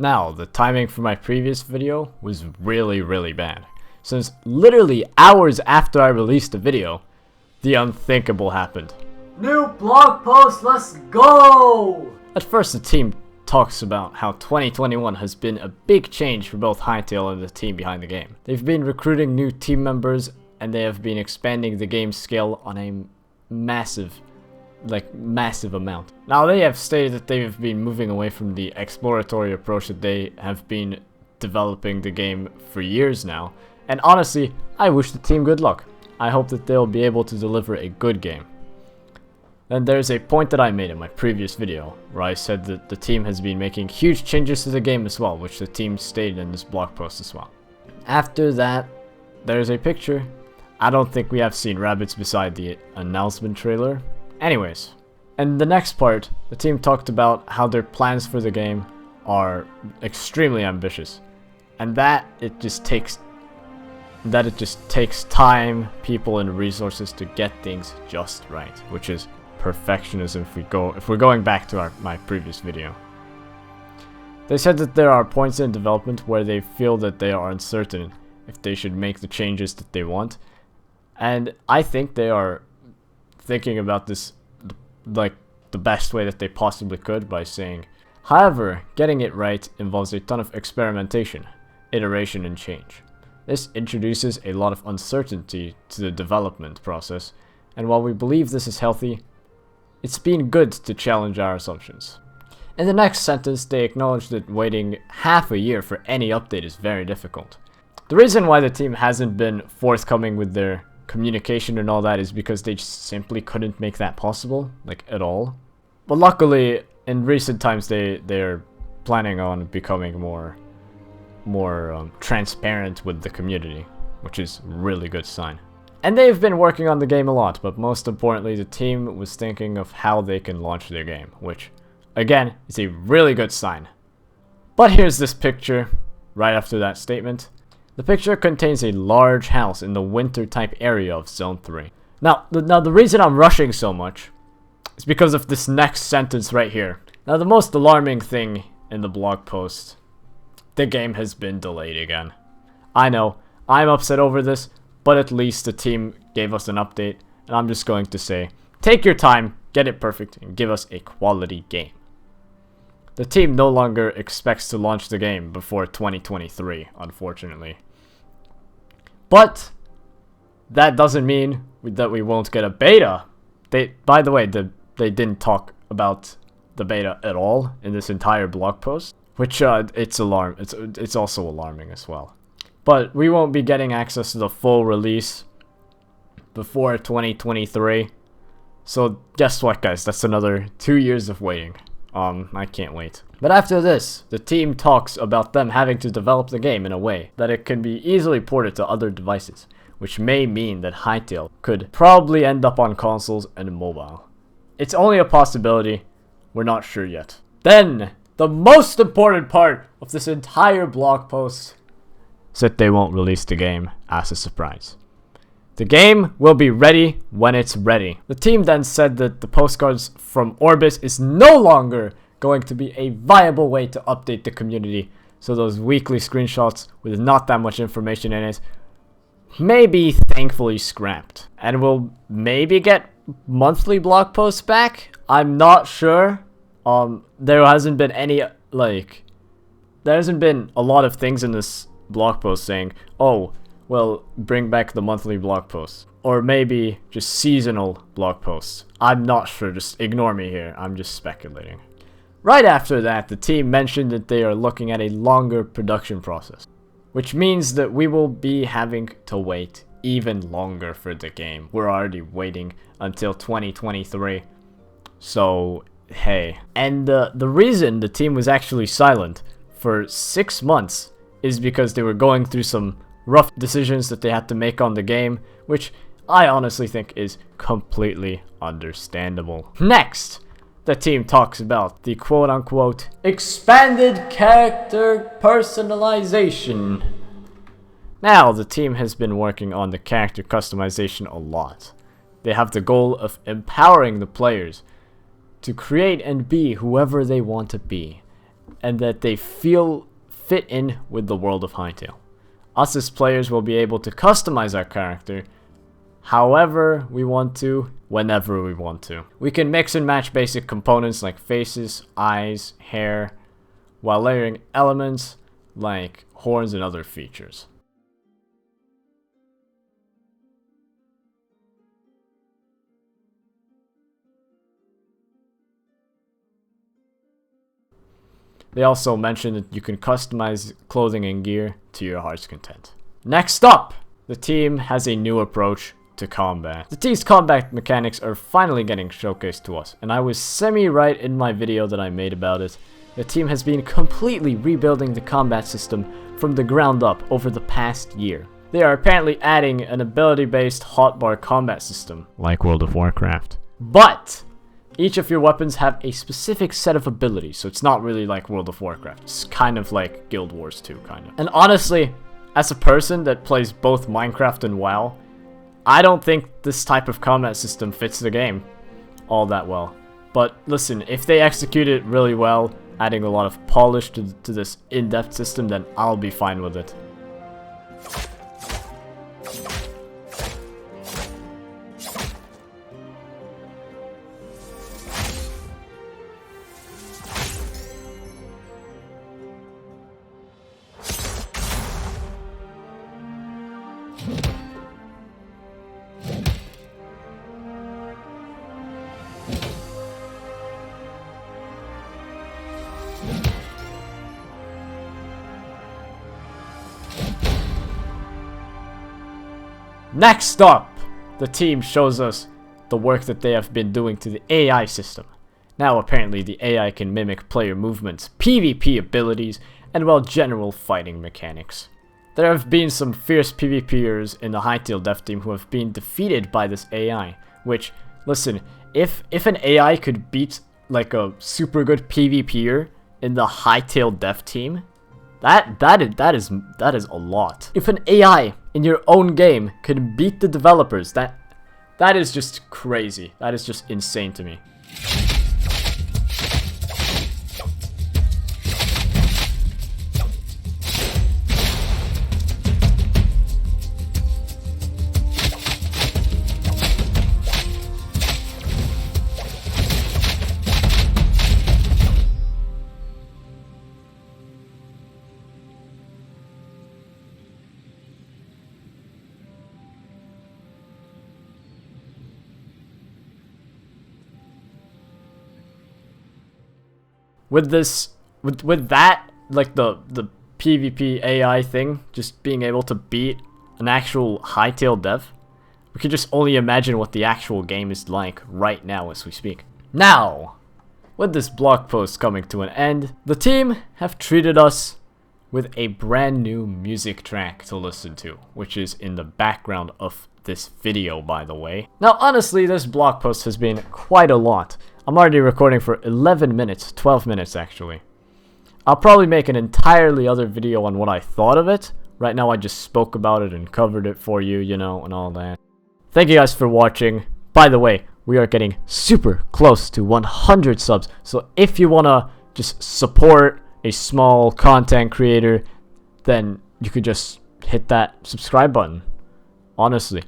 Now, the timing for my previous video was really bad, since literally hours after I released the video, the unthinkable happened. New blog post, let's go! At first, the team talks about how 2021 has been a big change for both Hytale and the team behind the game. They've been recruiting new team members, and they have been expanding the game's scale on a massive amount. Now, they have stated that they've been moving away from the exploratory approach that they have been developing the game for years now, and honestly, I wish the team good luck. I hope that they'll be able to deliver a good game. Then there's a point that I made in my previous video, where I said that the team has been making huge changes to the game as well, which the team stated in this blog post as well. After that, there's a picture. I don't think we have seen rabbits beside the announcement trailer. Anyways, and the next part, the team talked about how their plans for the game are extremely ambitious, and that it just takes time, people, and resources to get things just right, which is perfectionism if we're going back to my previous video. They said that there are points in development where they feel that they are uncertain if they should make the changes that they want, and I think they are thinking about this like the best way that they possibly could by saying, however, getting it right involves a ton of experimentation, iteration, and change. This introduces a lot of uncertainty to the development process, and while we believe this is healthy, it's been good to challenge our assumptions. In the next sentence, they acknowledge that waiting half a year for any update is very difficult. The reason why the team hasn't been forthcoming with their communication and all that is because they just simply couldn't make that possible, like at all. But luckily, in recent times, they're planning on becoming more transparent with the community, which is a really good sign. And they've been working on the game a lot, but most importantly, the team was thinking of how they can launch their game, which, again, is a really good sign. But here's this picture right after that statement. The picture contains a large house in the winter type area of Zone 3. Now the reason I'm rushing so much is because of this next sentence right here. Now, the most alarming thing in the blog post: the game has been delayed again. I know, I'm upset over this, but at least the team gave us an update, and I'm just going to say, take your time, get it perfect, and give us a quality game. The team no longer expects to launch the game before 2023, unfortunately. But that doesn't mean that we won't get a beta. By the way, they didn't talk about the beta at all in this entire blog post, which it's also alarming as well. But we won't be getting access to the full release before 2023. So guess what, guys? That's another 2 years of waiting. I can't wait. But after this, the team talks about them having to develop the game in a way that it can be easily ported to other devices, which may mean that Hytale could probably end up on consoles and mobile. It's only a possibility, we're not sure yet. Then, the most important part of this entire blog post is that they won't release the game as a surprise. The game will be ready when it's ready. The team then said that the Postcards from Orbit is no longer going to be a viable way to update the community, so those weekly screenshots with not that much information in it may be thankfully scrapped. And we'll maybe get monthly blog posts back? I'm not sure. There hasn't been a lot of things in this blog post saying, oh, well, bring back the monthly blog posts. Or maybe just seasonal blog posts. I'm not sure, just ignore me here, I'm just speculating. Right after that, the team mentioned that they are looking at a longer production process, which means that we will be having to wait even longer for the game. We're already waiting until 2023, so hey. And the reason the team was actually silent for 6 months is because they were going through some rough decisions that they had to make on the game, which I honestly think is completely understandable. Next, the team talks about the quote-unquote expanded character personalization. Now, the team has been working on the character customization a lot. They have the goal of empowering the players to create and be whoever they want to be. and that they feel fit in with the world of Hytale. Us as players will be able to customize our character however we want to, whenever we want to. We can mix and match basic components like faces, eyes, hair, while layering elements like horns and other features. They also mentioned that you can customize clothing and gear to your heart's content. Next up, the team has a new approach to combat. The team's combat mechanics are finally getting showcased to us, and I was semi-right in my video that I made about it. The team has been completely rebuilding the combat system from the ground up over the past year. They are apparently adding an ability-based hotbar combat system, like World of Warcraft. But each of your weapons have a specific set of abilities, so it's not really like World of Warcraft. It's kind of like Guild Wars 2, kind of. And honestly, as a person that plays both Minecraft and WoW, I don't think this type of combat system fits the game all that well. But listen, if they execute it really well, adding a lot of polish to this in-depth system, then I'll be fine with it. Next up, the team shows us the work that they have been doing to the AI system. Now apparently the AI can mimic player movements, PvP abilities, and well, general fighting mechanics. There have been some fierce PvPers in the Hytale dev team who have been defeated by this AI, which, listen, if an AI could beat like a super good PvPer in the Hytale dev team, that is a lot. If an AI in your own game can beat the developers, that is just crazy. That is just insane to me. With that, like the PvP AI thing, just being able to beat an actual Hytale dev, we can just only imagine what the actual game is like right now as we speak. Now, with this blog post coming to an end, the team have treated us with a brand new music track to listen to, which is in the background of this video, by the way. Now, honestly, this blog post has been quite a lot. I'm already recording for 11 minutes, 12 minutes actually. I'll probably make an entirely other video on what I thought of it. Right now I just spoke about it and covered it for you, you know, and all that. Thank you guys for watching. By the way, we are getting super close to 100 subs. So if you want to just support a small content creator, then you could just hit that subscribe button. Honestly,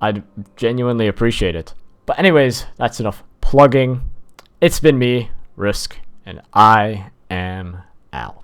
I'd genuinely appreciate it. But anyways, that's enough plugging. It's been me, Risk, and I am out.